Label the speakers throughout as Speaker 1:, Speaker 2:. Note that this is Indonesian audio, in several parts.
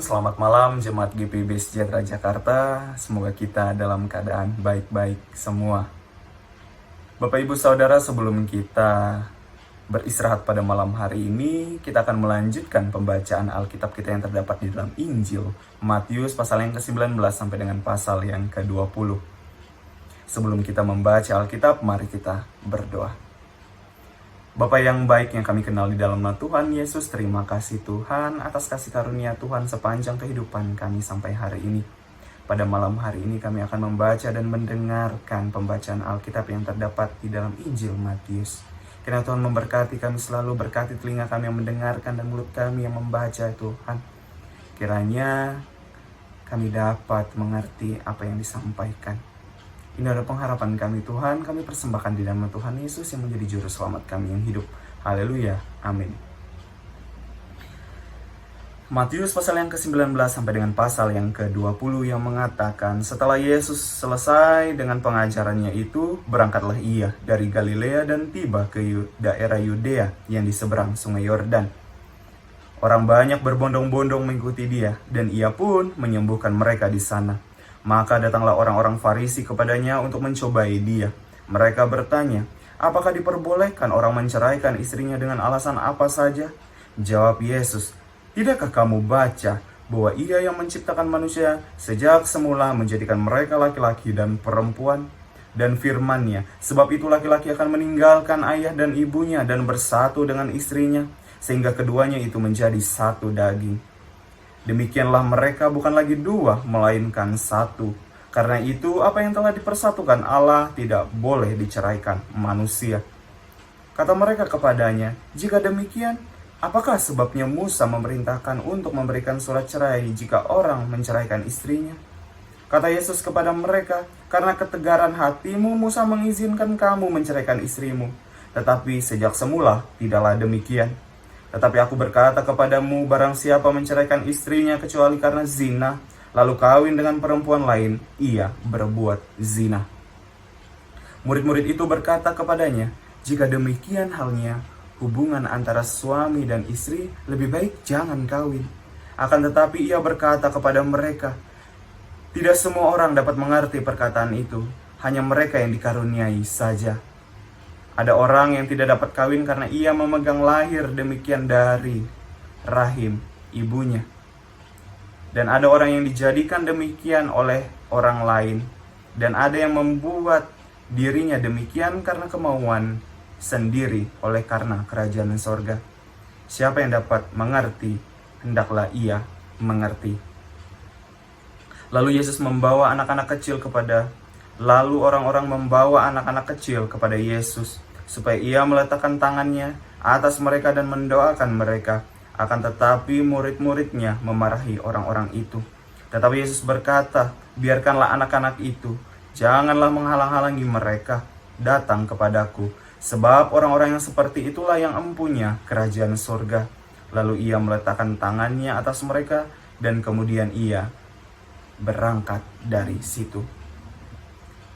Speaker 1: selamat malam Jemaat GPIB Sejahtera Jakarta. Semoga kita dalam keadaan baik-baik semua. Bapak Ibu Saudara, sebelum kita beristirahat pada malam hari ini, kita akan melanjutkan pembacaan Alkitab kita yang terdapat di dalam Injil Matius pasal yang ke-19 sampai dengan pasal yang ke-20. Sebelum kita membaca Alkitab, mari kita berdoa. Bapa yang baik yang kami kenal di dalam nama Tuhan Yesus, terima kasih Tuhan atas kasih karunia Tuhan sepanjang kehidupan kami sampai hari ini. Pada malam hari ini kami akan membaca dan mendengarkan pembacaan Alkitab yang terdapat di dalam Injil Matius. Kiranya Tuhan memberkati kami selalu, berkati telinga kami yang mendengarkan dan mulut kami yang membaca Tuhan. Kiranya kami dapat mengerti apa yang disampaikan. Ini adalah pengharapan kami Tuhan, kami persembahkan di dalam Tuhan Yesus yang menjadi juru selamat kami yang hidup. Haleluya, amin. Matius pasal yang ke-19 sampai dengan pasal yang ke-20 yang mengatakan, setelah Yesus selesai dengan pengajarannya itu, berangkatlah ia dari Galilea dan tiba ke daerah Yudea yang di seberang sungai Yordan. Orang banyak berbondong-bondong mengikuti dia, dan ia pun menyembuhkan mereka di sana. Maka datanglah orang-orang Farisi kepadanya untuk mencobai dia. Mereka bertanya, apakah diperbolehkan orang menceraikan istrinya dengan alasan apa saja? Jawab Yesus, tidakkah kamu baca bahwa Ia yang menciptakan manusia sejak semula menjadikan mereka laki-laki dan perempuan? Dan firman-Nya, sebab itu laki-laki akan meninggalkan ayah dan ibunya dan bersatu dengan istrinya, sehingga keduanya itu menjadi satu daging. Demikianlah mereka bukan lagi dua, melainkan satu. Karena itu, apa yang telah dipersatukan Allah tidak boleh diceraikan manusia. Kata mereka kepadanya, jika demikian, apakah sebabnya Musa memerintahkan untuk memberikan surat cerai jika orang menceraikan istrinya? Kata Yesus kepada mereka, karena ketegaran hatimu Musa mengizinkan kamu menceraikan istrimu. Tetapi sejak semula tidaklah demikian. Tetapi aku berkata kepadamu, barang siapa menceraikan istrinya kecuali karena zina, lalu kawin dengan perempuan lain, ia berbuat zina. Murid-murid itu berkata kepadanya, jika demikian halnya, hubungan antara suami dan istri lebih baik jangan kawin. Akan tetapi ia berkata kepada mereka, tidak semua orang dapat mengerti perkataan itu, hanya mereka yang dikaruniai saja. Ada orang yang tidak dapat kawin karena ia memegang lahir demikian dari rahim ibunya. Dan ada orang yang dijadikan demikian oleh orang lain. Dan ada yang membuat dirinya demikian karena kemauan sendiri oleh karena kerajaan sorga. Siapa yang dapat mengerti, hendaklah ia mengerti. Lalu orang-orang membawa anak-anak kecil kepada Yesus, supaya ia meletakkan tangannya atas mereka dan mendoakan mereka. Akan tetapi murid-muridnya memarahi orang-orang itu. Tetapi Yesus berkata, biarkanlah anak-anak itu, janganlah menghalang-halangi mereka datang kepadaku, sebab orang-orang yang seperti itulah yang empunya kerajaan surga. Lalu ia meletakkan tangannya atas mereka, dan kemudian ia berangkat dari situ.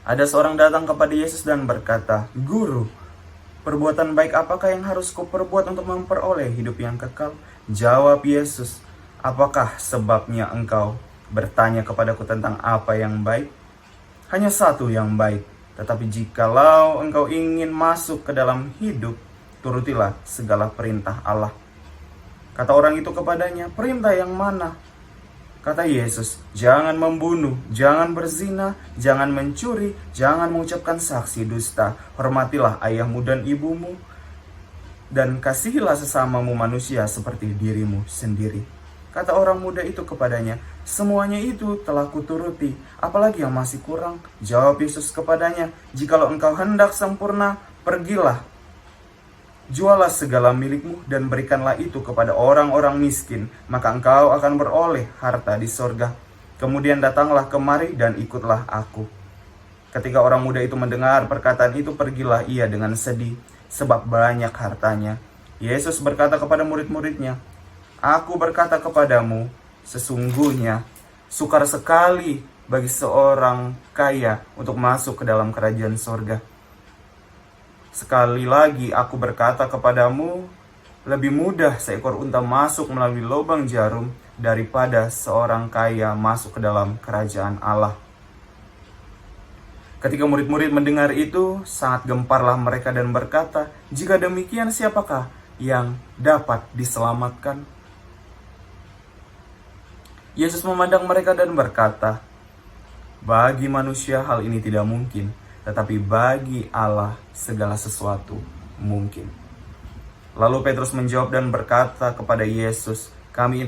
Speaker 1: Ada seorang datang kepada Yesus dan berkata, Guru, perbuatan baik apakah yang harus kuperbuat untuk memperoleh hidup yang kekal? Jawab Yesus, apakah sebabnya engkau bertanya kepadaku tentang apa yang baik? Hanya satu yang baik, tetapi jikalau engkau ingin masuk ke dalam hidup, turutilah segala perintah Allah. Kata orang itu kepadanya, perintah yang mana? Kata Yesus, jangan membunuh, jangan berzina, jangan mencuri, jangan mengucapkan saksi dusta, hormatilah ayahmu dan ibumu, dan kasihilah sesamamu manusia seperti dirimu sendiri. Kata orang muda itu kepadanya, semuanya itu telah kuturuti, apalagi yang masih kurang? Jawab Yesus kepadanya, jikalau engkau hendak sempurna, pergilah, jualah segala milikmu dan berikanlah itu kepada orang-orang miskin, maka engkau akan beroleh harta di sorga. Kemudian datanglah kemari dan ikutlah aku. Ketika orang muda itu mendengar perkataan itu, pergilah ia dengan sedih, sebab banyak hartanya. Yesus berkata kepada murid-muridnya, aku berkata kepadamu, sesungguhnya sukar sekali bagi seorang kaya untuk masuk ke dalam kerajaan sorga. Sekali lagi aku berkata kepadamu, lebih mudah seekor unta masuk melalui lubang jarum daripada seorang kaya masuk ke dalam kerajaan Allah." Ketika murid-murid mendengar itu, sangat gemparlah mereka dan berkata, "Jika demikian, siapakah yang dapat diselamatkan?" Yesus memandang mereka dan berkata, "Bagi manusia hal ini tidak mungkin, tetapi bagi Allah segala sesuatu mungkin." Lalu Petrus menjawab dan berkata kepada Yesus, kami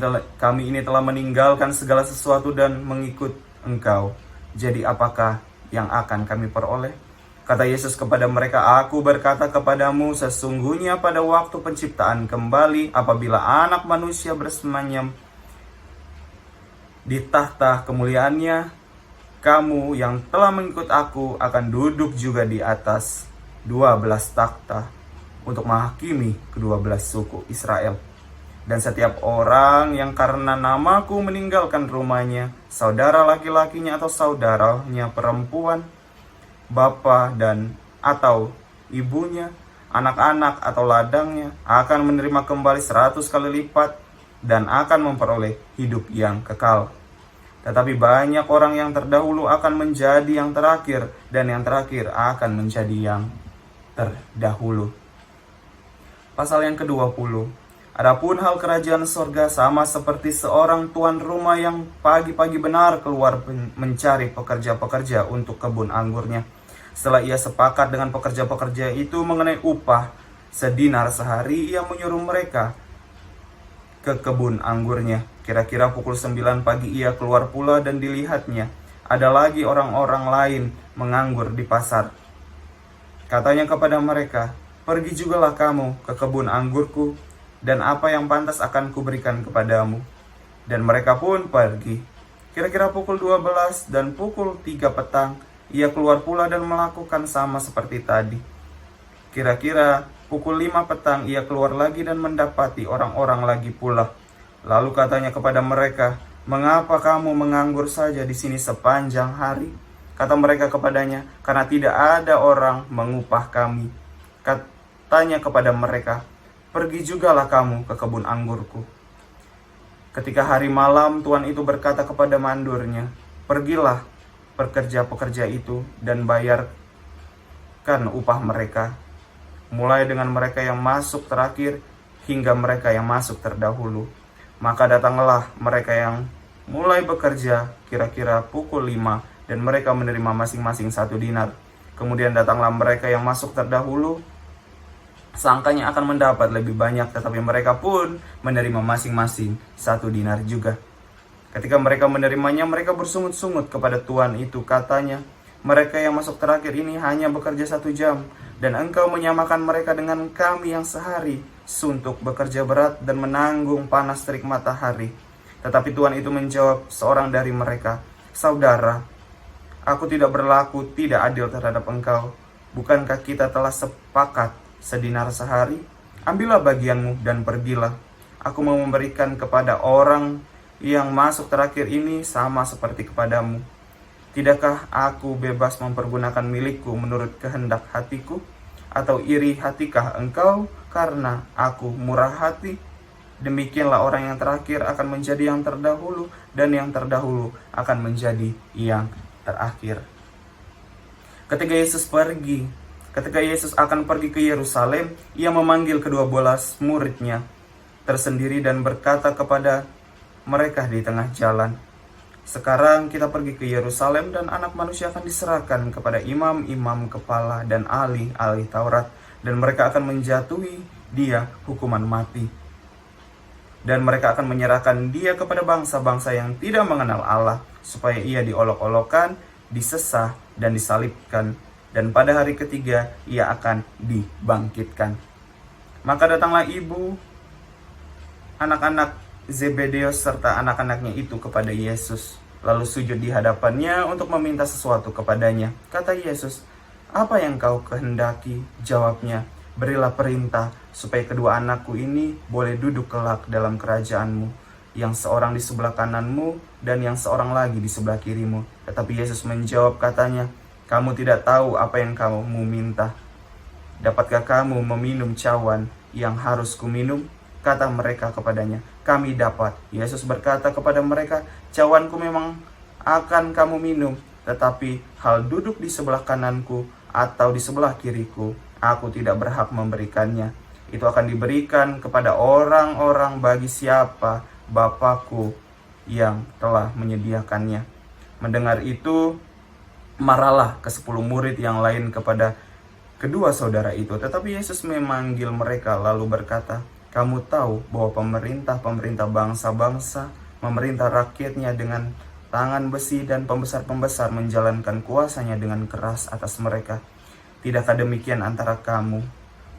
Speaker 1: ini telah meninggalkan segala sesuatu dan mengikut Engkau. Jadi apakah yang akan kami peroleh?" Kata Yesus kepada mereka, "Aku berkata kepadamu, sesungguhnya pada waktu penciptaan kembali, apabila Anak Manusia bersemayam di tahta kemuliaannya, kamu yang telah mengikut aku akan duduk juga di atas 12 takhta untuk menghakimi ke-12 suku Israel. Dan setiap orang yang karena namaku meninggalkan rumahnya, saudara laki-lakinya atau saudaranya perempuan, bapa dan atau ibunya, anak-anak atau ladangnya, akan menerima kembali 100 kali lipat dan akan memperoleh hidup yang kekal. Tetapi banyak orang yang terdahulu akan menjadi yang terakhir, dan yang terakhir akan menjadi yang terdahulu. Pasal yang ke-20. Adapun hal kerajaan sorga sama seperti seorang tuan rumah yang pagi-pagi benar keluar mencari pekerja-pekerja untuk kebun anggurnya. Setelah ia sepakat dengan pekerja-pekerja itu mengenai upah sedinar sehari, ia menyuruh mereka ke kebun anggurnya. Kira-kira pukul 9 pagi ia keluar pula dan dilihatnya ada lagi orang-orang lain menganggur di pasar. Katanya kepada mereka, "Pergi jugalah kamu ke kebun anggurku, dan apa yang pantas akan kuberikan kepadamu." Dan mereka pun pergi. Kira-kira pukul 12 dan pukul 3 petang, ia keluar pula dan melakukan sama seperti tadi. Kira-kira pukul 5 petang, ia keluar lagi dan mendapati orang-orang lagi pula. Lalu katanya kepada mereka, "Mengapa kamu menganggur saja di sini sepanjang hari?" Kata mereka kepadanya, "Karena tidak ada orang mengupah kami." Katanya kepada mereka, "Pergi jugalah kamu ke kebun anggurku." Ketika hari malam, tuan itu berkata kepada mandurnya, "Pergilah pekerja-pekerja itu dan bayarkan upah mereka, mulai dengan mereka yang masuk terakhir hingga mereka yang masuk terdahulu." Maka datanglah mereka yang mulai bekerja kira-kira pukul 5, dan mereka menerima masing-masing 1 dinar. Kemudian datanglah mereka yang masuk terdahulu, sangkanya akan mendapat lebih banyak, tetapi mereka pun menerima masing-masing 1 dinar juga. Ketika mereka menerimanya, mereka bersungut-sungut kepada tuan itu. Katanya, "Mereka yang masuk terakhir ini hanya bekerja 1 jam, dan engkau menyamakan mereka dengan kami yang sehari suntuk bekerja berat dan menanggung panas terik matahari." Tetapi tuan itu menjawab seorang dari mereka, "Saudara, aku tidak berlaku tidak adil terhadap engkau. Bukankah kita telah sepakat sedinar sehari? Ambillah bagianmu dan pergilah. Aku mau memberikan kepada orang yang masuk terakhir ini sama seperti kepadamu. Tidakkah aku bebas mempergunakan milikku menurut kehendak hatiku? Atau iri hatikah engkau karena aku murah hati? Demikianlah orang yang terakhir akan menjadi yang terdahulu, dan yang terdahulu akan menjadi yang terakhir." Ketika Yesus akan pergi ke Yerusalem, ia memanggil ke-12 muridnya tersendiri dan berkata kepada mereka di tengah jalan, "Sekarang kita pergi ke Yerusalem, dan Anak Manusia akan diserahkan kepada imam-imam kepala dan ahli-ahli Taurat, dan mereka akan menjatuhi dia hukuman mati. Dan mereka akan menyerahkan dia kepada bangsa-bangsa yang tidak mengenal Allah, supaya ia diolok-olokkan, disesah, dan disalibkan. Dan pada hari ketiga ia akan dibangkitkan." Maka datanglah ibu anak-anak Zebedeus serta anak-anaknya itu kepada Yesus, lalu sujud di hadapannya untuk meminta sesuatu kepadanya. Kata Yesus, "Apa yang kau kehendaki?" Jawabnya, "Berilah perintah supaya kedua anakku ini boleh duduk kelak dalam kerajaanmu, yang seorang di sebelah kananmu dan yang seorang lagi di sebelah kirimu." Tetapi Yesus menjawab katanya, "Kamu tidak tahu apa yang kamu minta. Dapatkah kamu meminum cawan yang harus kuminum?" Kata mereka kepadanya, kami dapat. Yesus berkata kepada mereka, cawanku memang akan kamu minum, tetapi hal duduk di sebelah kananku atau di sebelah kiriku, aku tidak berhak memberikannya. Itu akan diberikan kepada orang-orang bagi siapa Bapakku yang telah menyediakannya. Mendengar itu, marahlah ke-10 murid yang lain kepada kedua saudara itu. Tetapi Yesus memanggil mereka lalu berkata, kamu tahu bahwa pemerintah bangsa-bangsa memerintah rakyatnya dengan tangan besi, dan pembesar-pembesar menjalankan kuasanya dengan keras atas mereka. Tidakkah demikian antara kamu?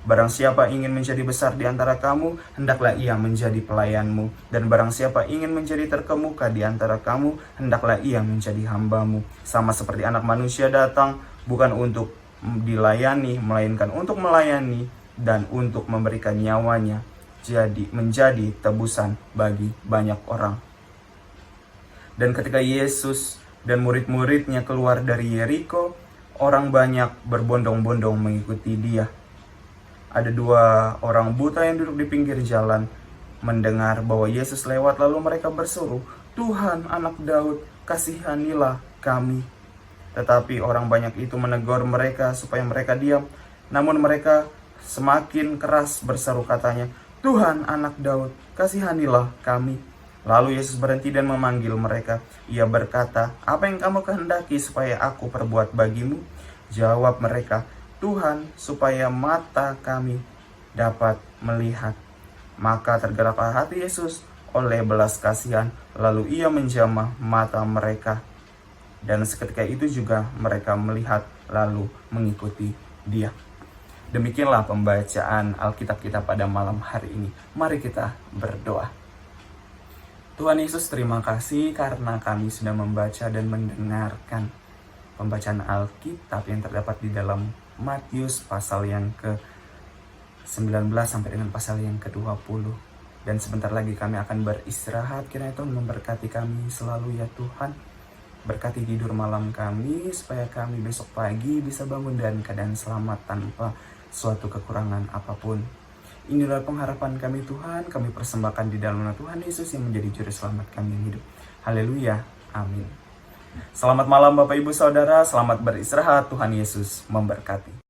Speaker 1: Barang siapa ingin menjadi besar di antara kamu, hendaklah ia menjadi pelayanmu. Dan barang siapa ingin menjadi terkemuka di antara kamu, hendaklah ia menjadi hambamu. Sama seperti Anak Manusia datang bukan untuk dilayani, melainkan untuk melayani dan untuk memberikan nyawanya menjadi tebusan bagi banyak orang. Dan ketika Yesus dan murid-muridnya keluar dari Yeriko, orang banyak berbondong-bondong mengikuti dia. Ada 2 orang buta yang duduk di pinggir jalan, mendengar bahwa Yesus lewat, lalu mereka berseru, Tuhan, Anak Daud, kasihanilah kami. Tetapi orang banyak itu menegur mereka supaya mereka diam. Namun mereka semakin keras berseru katanya, Tuhan, Anak Daud, kasihanilah kami. Lalu Yesus berhenti dan memanggil mereka. Ia berkata, apa yang kamu kehendaki supaya aku perbuat bagimu? Jawab mereka, Tuhan, supaya mata kami dapat melihat. Maka tergeraklah hati Yesus oleh belas kasihan, lalu ia menjamah mata mereka. Dan seketika itu juga mereka melihat lalu mengikuti dia. Demikianlah pembacaan Alkitab kita pada malam hari ini. Mari kita berdoa. Tuhan Yesus, terima kasih karena kami sudah membaca dan mendengarkan pembacaan Alkitab yang terdapat di dalam Matius pasal yang ke-19 sampai dengan pasal yang ke-20. Dan sebentar lagi kami akan beristirahat. Kiranya Tuhan memberkati kami selalu ya Tuhan. Berkati tidur malam kami supaya kami besok pagi bisa bangun dalam keadaan selamat tanpa suatu kekurangan apapun. Inilah pengharapan kami Tuhan, kami persembahkan di dalam nama Tuhan Yesus yang menjadi juru selamat kami yang hidup. Haleluya, amin. Selamat malam Bapak Ibu Saudara, selamat beristirahat, Tuhan Yesus memberkati.